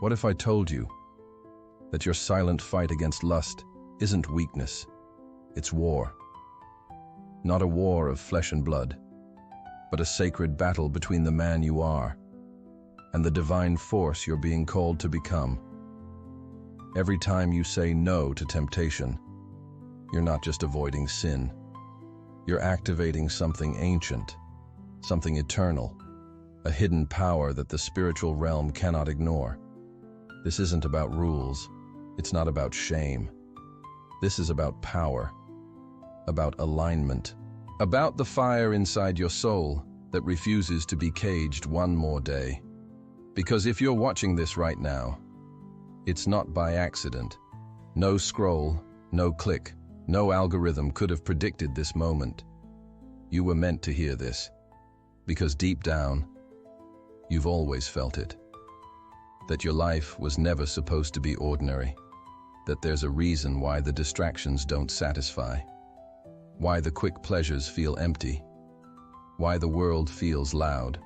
What if I told you that your silent fight against lust isn't weakness, it's war? Not a war of flesh and blood, but a sacred battle between the man you are and the divine force you're being called to become. Every time you say no to temptation, you're not just avoiding sin. You're activating something ancient, something eternal, a hidden power that the spiritual realm cannot ignore. This isn't about rules. It's not about shame. This is about power, about alignment, about the fire inside your soul that refuses to be caged one more day. Because if you're watching this right now, it's not by accident. No scroll, no click, no algorithm could have predicted this moment. You were meant to hear this, because deep down, you've always felt it. That your life was never supposed to be ordinary. That there's a reason why the distractions don't satisfy. Why the quick pleasures feel empty. Why the world feels loud,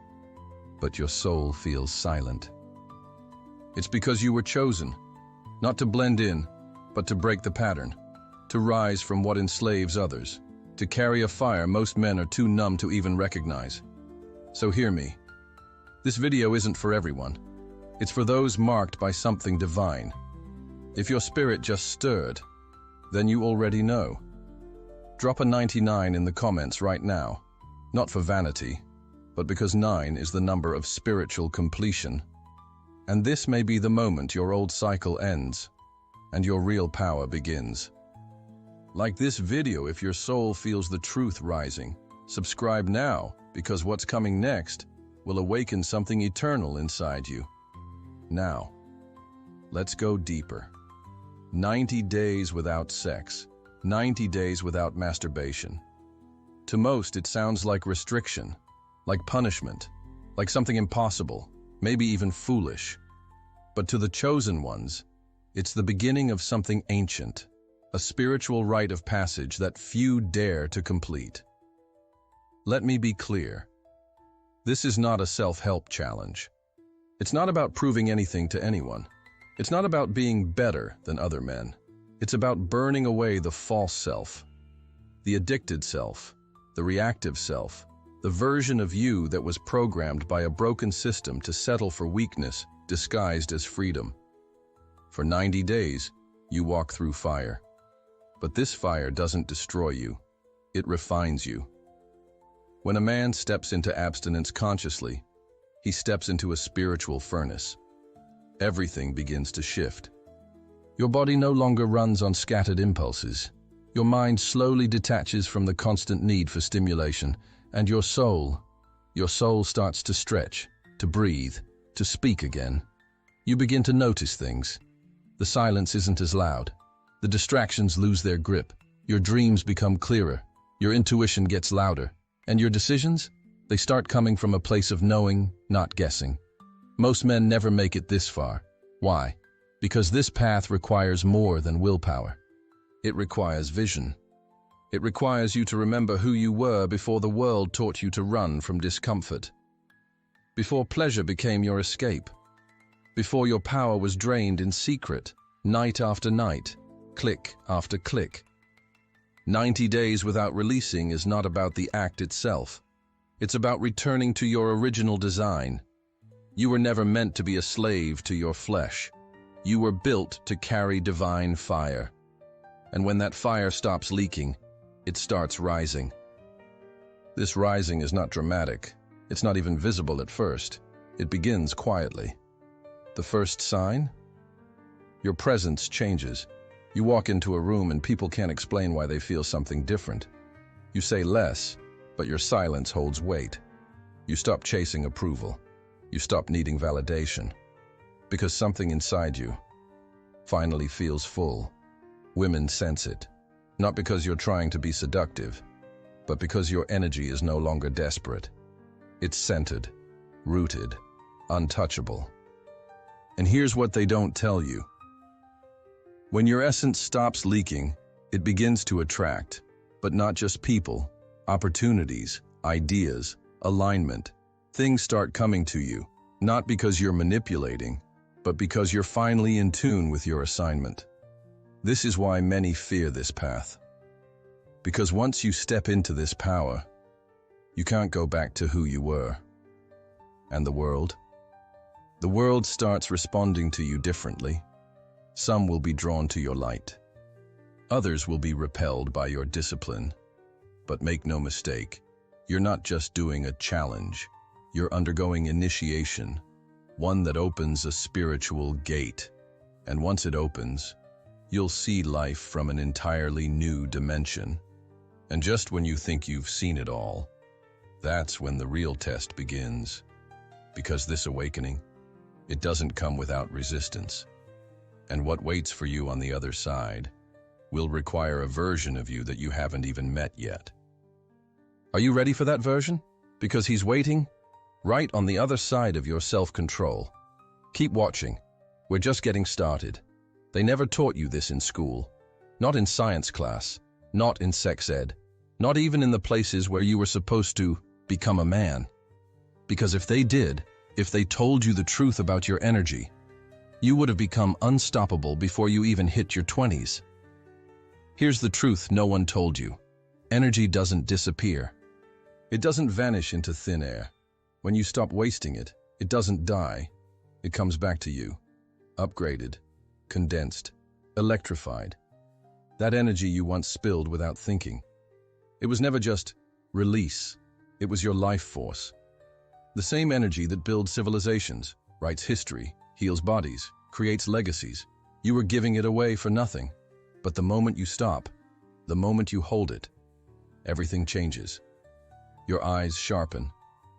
but your soul feels silent. It's because you were chosen, not to blend in, but to break the pattern, to rise from what enslaves others, to carry a fire most men are too numb to even recognize. So hear me. This video isn't for everyone. It's for those marked by something divine. If your spirit just stirred, then you already know. Drop a 99 in the comments right now, not for vanity, but because 9 is the number of spiritual completion. And this may be the moment your old cycle ends and your real power begins. Like this video if your soul feels the truth rising. Subscribe now, because what's coming next will awaken something eternal inside you. Now, let's go deeper. 90 days without sex, 90 days without masturbation. To most, it sounds like restriction, like punishment, like something impossible, maybe even foolish. But to the chosen ones, it's the beginning of something ancient, a spiritual rite of passage that few dare to complete. Let me be clear. This is not a self-help challenge. It's not about proving anything to anyone. It's not about being better than other men. It's about burning away the false self, the addicted self, the reactive self, the version of you that was programmed by a broken system to settle for weakness disguised as freedom. For 90 days, you walk through fire. But this fire doesn't destroy you. It refines you. When a man steps into abstinence consciously, he steps into a spiritual furnace. Everything begins to shift. Your body no longer runs on scattered impulses. Your mind slowly detaches from the constant need for stimulation, and your soul starts to stretch, to breathe, to speak again. You begin to notice things. The silence isn't as loud. The distractions lose their grip. Your dreams become clearer. Your intuition gets louder. And your decisions? They start coming from a place of knowing, not guessing. Most men never make it this far. Why? Because this path requires more than willpower. It requires vision. It requires you to remember who you were before the world taught you to run from discomfort. Before pleasure became your escape. Before your power was drained in secret, night after night, click after click. 90 days without releasing is not about the act itself. It's about returning to your original design. You were never meant to be a slave to your flesh. You were built to carry divine fire. And when that fire stops leaking, it starts rising. This rising is not dramatic. It's not even visible at first. It begins quietly. The first sign? Your presence changes. You walk into a room and people can't explain why they feel something different. You say less, but your silence holds weight. You stop chasing approval. You stop needing validation. Because something inside you finally feels full. Women sense it. Not because you're trying to be seductive, but because your energy is no longer desperate. It's centered, rooted, untouchable. And here's what they don't tell you. When your essence stops leaking, it begins to attract, but not just people, opportunities, ideas, alignment. Things start coming to you, not because you're manipulating, but because you're finally in tune with your assignment. This is why many fear this path. Because once you step into this power, you can't go back to who you were. And the world? The world starts responding to you differently. Some will be drawn to your light. Others will be repelled by your discipline. But make no mistake, you're not just doing a challenge. You're undergoing initiation, one that opens a spiritual gate. And once it opens, you'll see life from an entirely new dimension. And just when you think you've seen it all, that's when the real test begins. Because this awakening, it doesn't come without resistance. And what waits for you on the other side will require a version of you that you haven't even met yet. Are you ready for that version? Because he's waiting right on the other side of your self-control. Keep watching. We're just getting started. They never taught you this in school. Not in science class, not in sex ed, not even in the places where you were supposed to become a man. Because if they did, if they told you the truth about your energy, you would have become unstoppable before you even hit your 20s. Here's the truth no one told you. Energy doesn't disappear. It doesn't vanish into thin air. When you stop wasting it, it doesn't die. It comes back to you, upgraded, condensed, electrified. That energy you once spilled without thinking. It was never just release. It was your life force. The same energy that builds civilizations, writes history, heals bodies, creates legacies. You were giving it away for nothing. But the moment you stop, the moment you hold it, everything changes. Your eyes sharpen,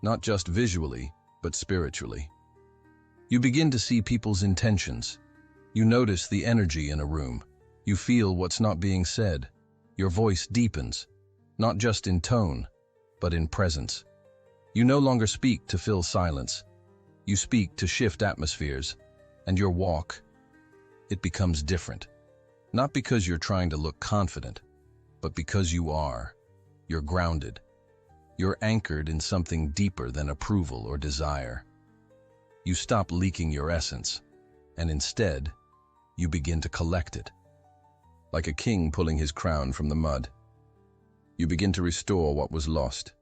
not just visually, but spiritually. You begin to see people's intentions. You notice the energy in a room. You feel what's not being said. Your voice deepens, not just in tone, but in presence. You no longer speak to fill silence. You speak to shift atmospheres, and your walk, it becomes different. Not because you're trying to look confident, but because you are. You're grounded. You're anchored in something deeper than approval or desire. You stop leaking your essence, and instead, you begin to collect it. Like a king pulling his crown from the mud. You begin to restore what was lost.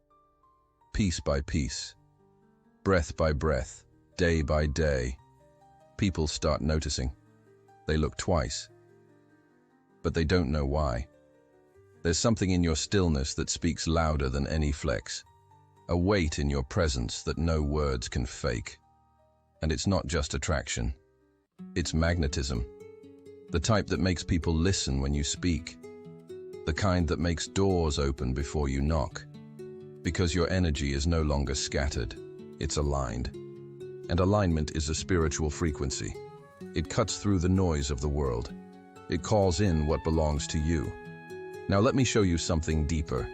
Piece by piece, breath by breath, day by day. People start noticing. They look twice. But they don't know why. There's something in your stillness that speaks louder than any flex. A weight in your presence that no words can fake. And it's not just attraction. It's magnetism. The type that makes people listen when you speak. The kind that makes doors open before you knock. Because your energy is no longer scattered. It's aligned. And alignment is a spiritual frequency. It cuts through the noise of the world. It calls in what belongs to you. Now let me show you something deeper.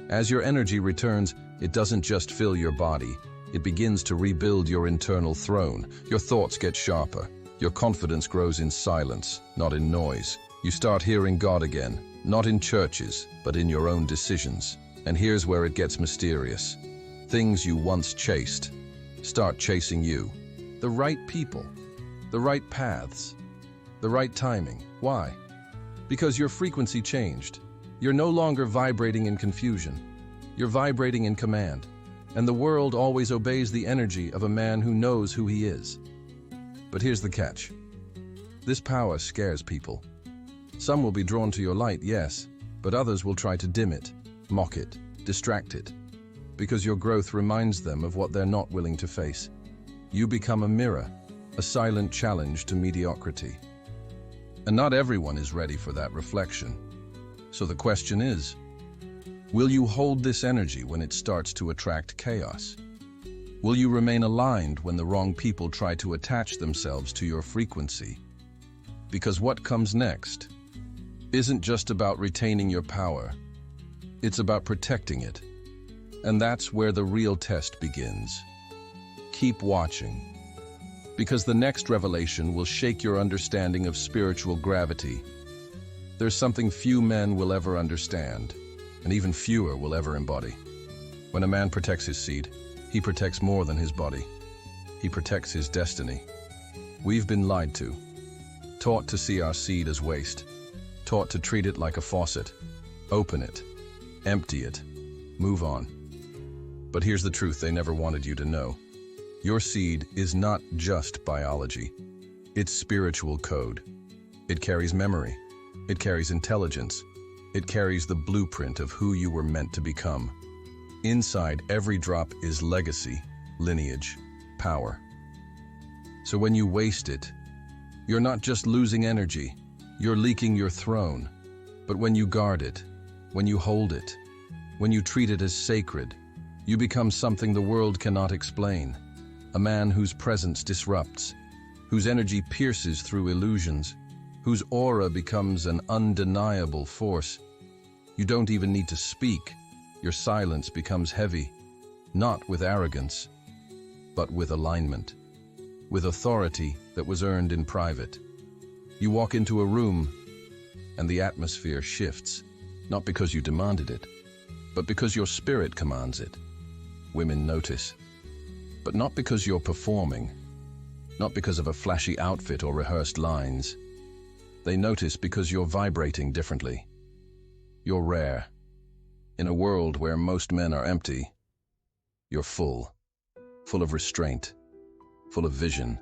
As your energy returns, it doesn't just fill your body. It begins to rebuild your internal throne. Your thoughts get sharper. Your confidence grows in silence, not in noise. You start hearing God again, not in churches, but in your own decisions. And here's where it gets mysterious. Things you once chased start chasing you. The right people, the right paths, the right timing. Why? Because your frequency changed. You're no longer vibrating in confusion. You're vibrating in command. And the world always obeys the energy of a man who knows who he is. But here's the catch. This power scares people. Some will be drawn to your light, yes, but others will try to dim it, mock it, distract it. Because your growth reminds them of what they're not willing to face. You become a mirror, a silent challenge to mediocrity. And not everyone is ready for that reflection. So the question is, will you hold this energy when it starts to attract chaos? Will you remain aligned when the wrong people try to attach themselves to your frequency? Because what comes next isn't just about retaining your power. It's about protecting it. And that's where the real test begins. Keep watching. Because the next revelation will shake your understanding of spiritual gravity. There's something few men will ever understand, and even fewer will ever embody. When a man protects his seed, he protects more than his body. He protects his destiny. We've been lied to, taught to see our seed as waste, taught to treat it like a faucet. Open it, empty it, move on. But here's the truth they never wanted you to know. Your seed is not just biology. It's spiritual code. It carries memory. It carries intelligence. It carries the blueprint of who you were meant to become. Inside every drop is legacy, lineage, power. So when you waste it, you're not just losing energy, you're leaking your throne. But when you guard it, when you hold it, when you treat it as sacred, you become something the world cannot explain. A man whose presence disrupts, whose energy pierces through illusions, whose aura becomes an undeniable force. You don't even need to speak. Your silence becomes heavy, not with arrogance, but with alignment, with authority that was earned in private. You walk into a room, and the atmosphere shifts, not because you demanded it, but because your spirit commands it. Women notice, but not because you're performing, not because of a flashy outfit or rehearsed lines. They notice because you're vibrating differently. You're rare. In a world where most men are empty, you're full of restraint, full of vision,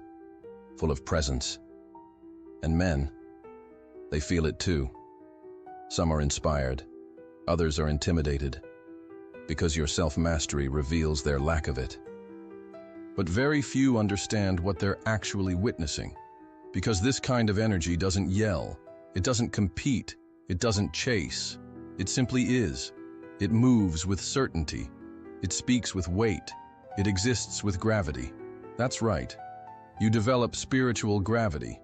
full of presence. And men, they feel it too. Some are inspired, others are intimidated, because your self-mastery reveals their lack of it. But very few understand what they're actually witnessing, because this kind of energy doesn't yell, it doesn't compete, it doesn't chase. It simply is. It moves with certainty. It speaks with weight. It exists with gravity. That's right. You develop spiritual gravity.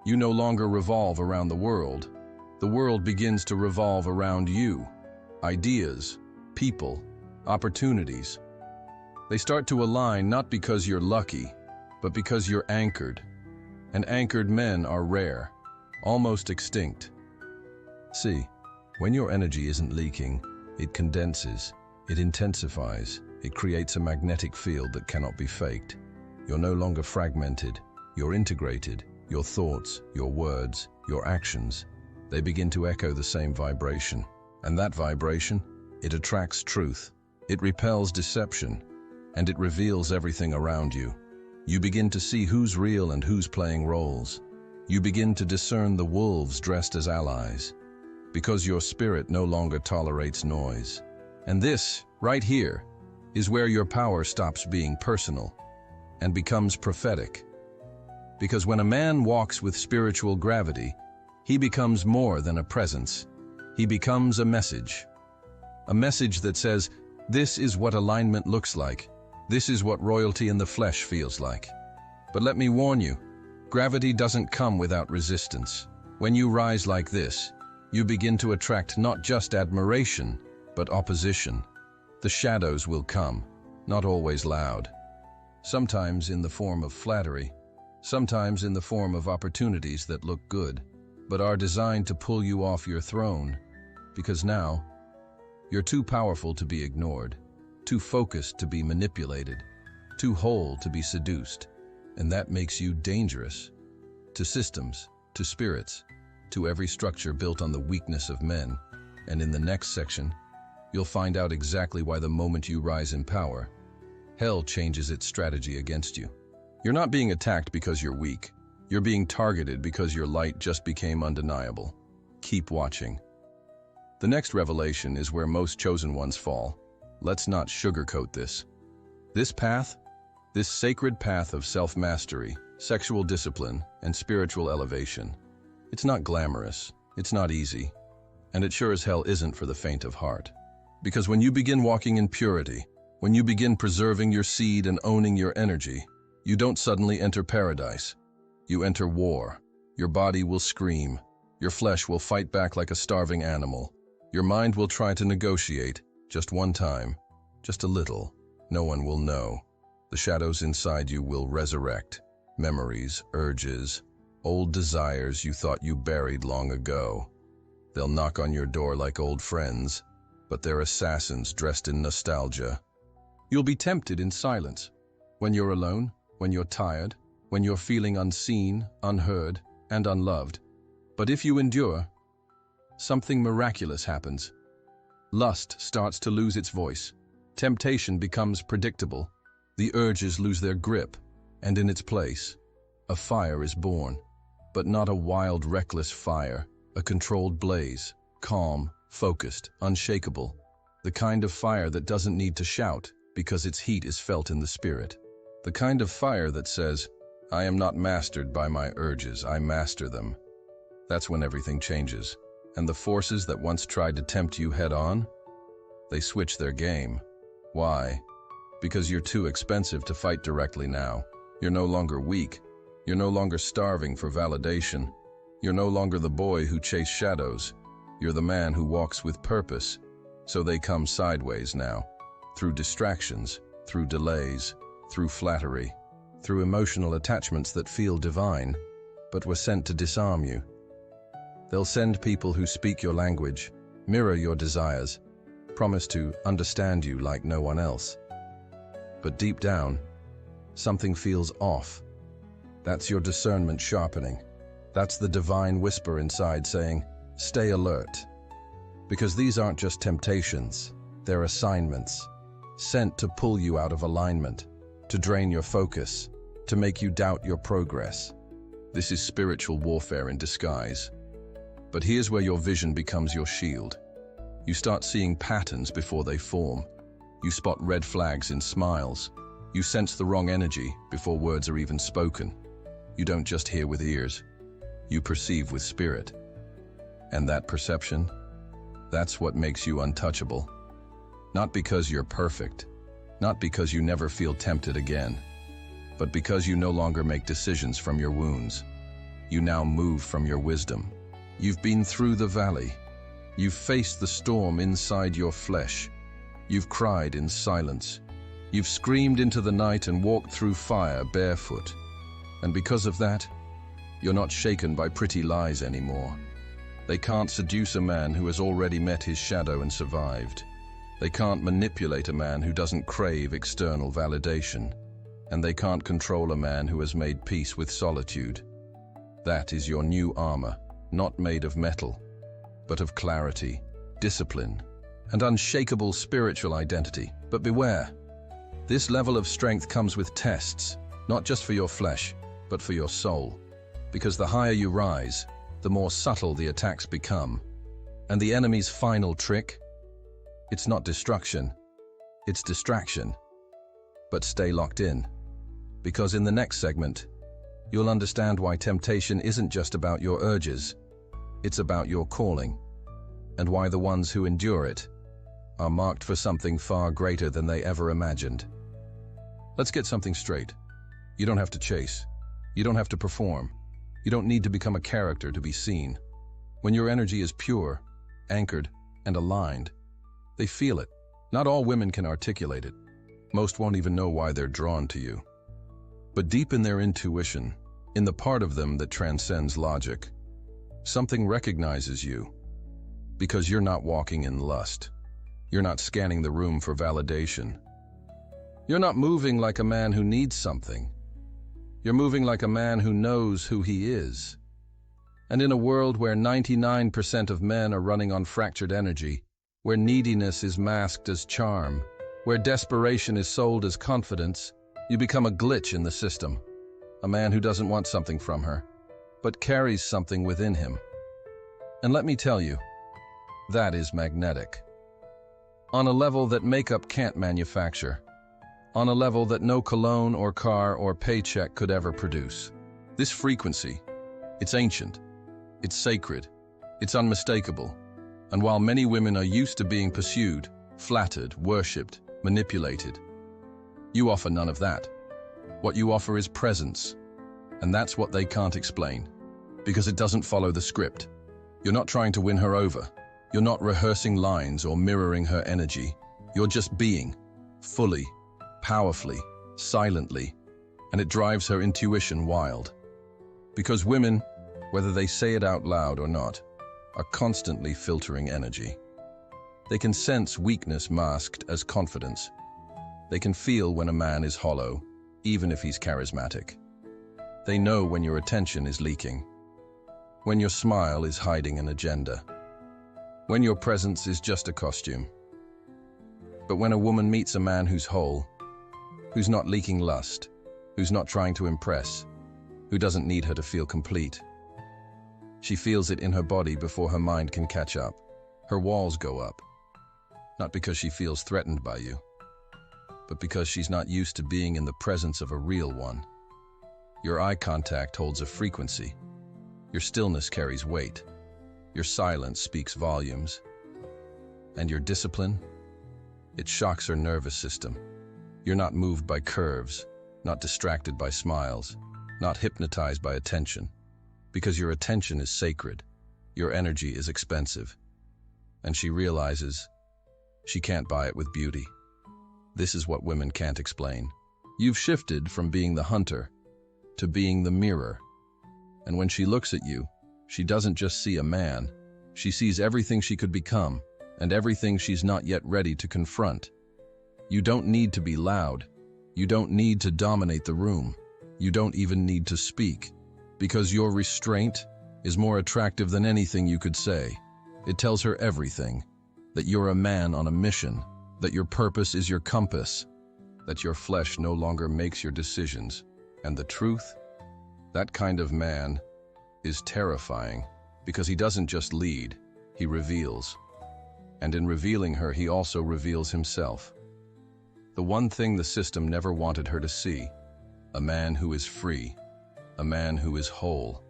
You no longer revolve around the world. The world begins to revolve around you. Ideas, people, opportunities. They start to align not because you're lucky, but because you're anchored. And anchored men are rare, almost extinct. See, when your energy isn't leaking, it condenses, it intensifies, it creates a magnetic field that cannot be faked. You're no longer fragmented, you're integrated. Your thoughts, your words, your actions, they begin to echo the same vibration. And that vibration, it attracts truth, it repels deception, and it reveals everything around you. You begin to see who's real and who's playing roles. You begin to discern the wolves dressed as allies, because your spirit no longer tolerates noise. And this, right here, is where your power stops being personal and becomes prophetic. Because when a man walks with spiritual gravity, he becomes more than a presence. He becomes a message. A message that says, this is what alignment looks like. This is what royalty in the flesh feels like. But let me warn you, gravity doesn't come without resistance. When you rise like this, you begin to attract not just admiration, but opposition. The shadows will come, not always loud. Sometimes in the form of flattery, sometimes in the form of opportunities that look good, but are designed to pull you off your throne, because now, you're too powerful to be ignored, too focused to be manipulated, too whole to be seduced, and that makes you dangerous to systems, to spirits, to every structure built on the weakness of men. And in the next section, you'll find out exactly why the moment you rise in power, hell changes its strategy against you. You're not being attacked because you're weak. You're being targeted because your light just became undeniable. Keep watching. The next revelation is where most chosen ones fall. Let's not sugarcoat this. This path, this sacred path of self-mastery, sexual discipline, and spiritual elevation, it's not glamorous, it's not easy, and it sure as hell isn't for the faint of heart. Because when you begin walking in purity, when you begin preserving your seed and owning your energy, you don't suddenly enter paradise. You enter war. Your body will scream. Your flesh will fight back like a starving animal. Your mind will try to negotiate, just one time, just a little. No one will know. The shadows inside you will resurrect. Memories, urges, old desires you thought you buried long ago. They'll knock on your door like old friends, but they're assassins dressed in nostalgia. You'll be tempted in silence. When you're alone, when you're tired, when you're feeling unseen, unheard, and unloved. But if you endure, something miraculous happens. Lust starts to lose its voice. Temptation becomes predictable. The urges lose their grip, and in its place, a fire is born. But not a wild, reckless fire, a controlled blaze, calm, focused, unshakable. The kind of fire that doesn't need to shout because its heat is felt in the spirit. The kind of fire that says, I am not mastered by my urges, I master them. That's when everything changes. And the forces that once tried to tempt you head on, they switch their game. Why? Because you're too expensive to fight directly now. You're no longer weak. You're no longer starving for validation. You're no longer the boy who chased shadows. You're the man who walks with purpose. So they come sideways now, through distractions, through delays, through flattery, through emotional attachments that feel divine, but were sent to disarm you. They'll send people who speak your language, mirror your desires, promise to understand you like no one else. But deep down, something feels off. That's your discernment sharpening. That's the divine whisper inside saying, stay alert. Because these aren't just temptations, they're assignments, sent to pull you out of alignment, to drain your focus, to make you doubt your progress. This is spiritual warfare in disguise. But here's where your vision becomes your shield. You start seeing patterns before they form. You spot red flags in smiles. You sense the wrong energy before words are even spoken. You don't just hear with ears. You perceive with spirit. And that perception, that's what makes you untouchable. Not because you're perfect, not because you never feel tempted again, but because you no longer make decisions from your wounds. You now move from your wisdom. You've been through the valley. You've faced the storm inside your flesh. You've cried in silence. You've screamed into the night and walked through fire barefoot. And because of that, you're not shaken by pretty lies anymore. They can't seduce a man who has already met his shadow and survived. They can't manipulate a man who doesn't crave external validation. And they can't control a man who has made peace with solitude. That is your new armor, not made of metal, but of clarity, discipline, and unshakable spiritual identity. But beware, this level of strength comes with tests, not just for your flesh, but for your soul. Because the higher you rise, the more subtle the attacks become. And the enemy's final trick? It's not destruction, it's distraction. But stay locked in, because in the next segment, you'll understand why temptation isn't just about your urges, it's about your calling, and why the ones who endure it are marked for something far greater than they ever imagined. Let's get something straight. You don't have to chase. You don't have to perform. You don't need to become a character to be seen. When your energy is pure, anchored, and aligned, they feel it. Not all women can articulate it. Most won't even know why they're drawn to you. But deep in their intuition, in the part of them that transcends logic, something recognizes you. Because you're not walking in lust. You're not scanning the room for validation. You're not moving like a man who needs something. You're moving like a man who knows who he is. And in a world where 99% of men are running on fractured energy, where neediness is masked as charm, where desperation is sold as confidence, you become a glitch in the system. A man who doesn't want something from her, but carries something within him. And let me tell you, that is magnetic. On a level that makeup can't manufacture. On a level that no cologne or car or paycheck could ever produce. This frequency, it's ancient, it's sacred, it's unmistakable. And while many women are used to being pursued, flattered, worshipped, manipulated, you offer none of that. What you offer is presence. And that's what they can't explain. Because it doesn't follow the script. You're not trying to win her over. You're not rehearsing lines or mirroring her energy. You're just being, fully, powerfully, silently, and it drives her intuition wild. Because women, whether they say it out loud or not, are constantly filtering energy. They can sense weakness masked as confidence. They can feel when a man is hollow, even if he's charismatic. They know when your attention is leaking, when your smile is hiding an agenda, when your presence is just a costume. But when a woman meets a man who's whole, who's not leaking lust, who's not trying to impress, who doesn't need her to feel complete, she feels it in her body before her mind can catch up. Her walls go up, not because she feels threatened by you, but because she's not used to being in the presence of a real one. Your eye contact holds a frequency. Your stillness carries weight. Your silence speaks volumes. And your discipline? It shocks her nervous system. You're not moved by curves, not distracted by smiles, not hypnotized by attention. Because your attention is sacred, your energy is expensive. And she realizes she can't buy it with beauty. This is what women can't explain. You've shifted from being the hunter to being the mirror. And when she looks at you, she doesn't just see a man. She sees everything she could become and everything she's not yet ready to confront. You don't need to be loud. You don't need to dominate the room. You don't even need to speak, because your restraint is more attractive than anything you could say. It tells her everything, that you're a man on a mission, that your purpose is your compass, that your flesh no longer makes your decisions. And the truth? That kind of man is terrifying, because he doesn't just lead, he reveals. And in revealing her, he also reveals himself. The one thing the system never wanted her to see: a man who is free, a man who is whole,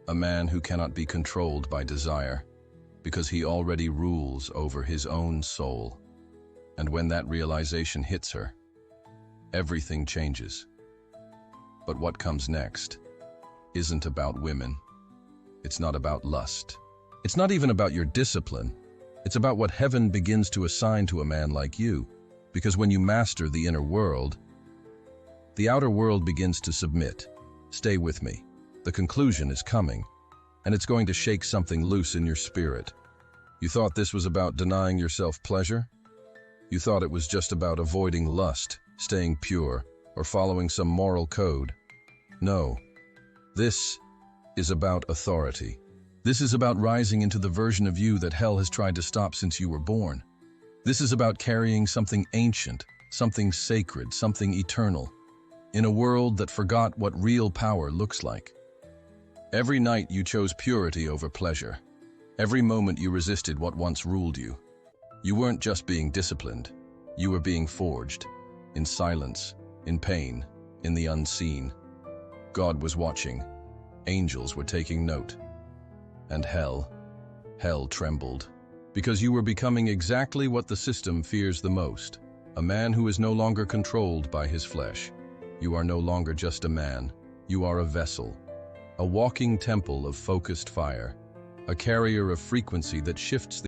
a man who cannot be controlled by desire, because he already rules over his own soul. And when that realization hits her, everything changes. But what comes next isn't about women. It's not about lust. It's not even about your discipline. It's about what heaven begins to assign to a man like you. Because when you master the inner world, the outer world begins to submit. Stay with me. The conclusion is coming, and it's going to shake something loose in your spirit. You thought this was about denying yourself pleasure? You thought it was just about avoiding lust, staying pure, or following some moral code. No. This is about authority. This is about rising into the version of you that hell has tried to stop since you were born. This is about carrying something ancient, something sacred, something eternal, in a world that forgot what real power looks like. Every night you chose purity over pleasure. Every moment you resisted what once ruled you. You weren't just being disciplined. You were being forged. In silence, in pain, in the unseen. God was watching. Angels were taking note. And hell trembled. Because you were becoming exactly what the system fears the most. A man who is no longer controlled by his flesh. You are no longer just a man. You are a vessel. A walking temple of focused fire. A carrier of frequency that shifts the